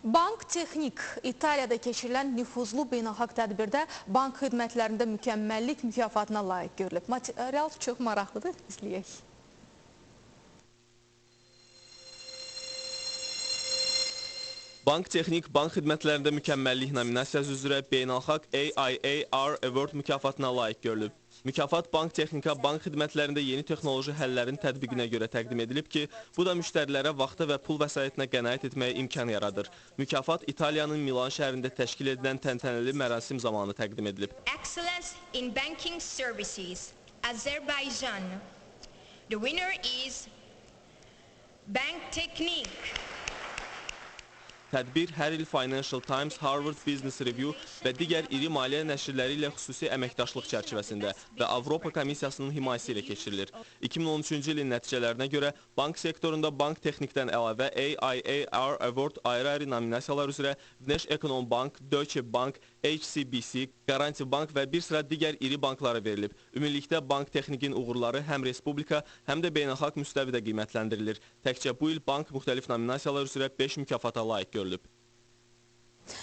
Bank Texnik İtaliyada keçirilən nüfuzlu beynəlxalq tədbirdə bank xidmətlərində mükəmməllik mükafatına layiq görülüb. Material çox maraqlıdır, izləyək. Bank Texnik bank xidmətlərində mükəmməllik nominasiyası üzrə beynəlxalq AIAR Award mükafatına layiq görülüb. Mükafat Bank Texnika bank xidmətlərində yeni texnoloji həllərin tətbiqinə görə təqdim edilib ki, bu da müştərilərə vaxta və pul vəsaitinə qənaət etməyə imkan yaradır. Mükafat İtaliyanın Milan şəhərində təşkil edilən təntənəli mərasim zamanı təqdim edilib. Excellence in Banking Services, Azerbaijan. The winner is Bank Technique. Tədbir hər il Financial Times, Harvard Business Review və digər iri maliyyə nəşrləri ilə xüsusi əməkdaşlıq çərçivəsində və Avropa Komissiyasının himayəsi ilə keçirilir. 2013-cü ilin nəticələrinə görə bank sektorunda Bank Texnikdən əlavə AIAR Award ayrı-ayrı nominasiyalar üzrə Vneşekonombank, Deutsche Bank, HSBC, Garanti Bank və bir sıra digər iri banklara verilib. Ümumilikdə Bank Texnikin uğurları həm respublika, həm də beynəlxalq müstəvidə qiymətləndirilir. Təkcə bu il bank müxtəlif nominasiyalar üzrə 5 mükafata layiq görülüb.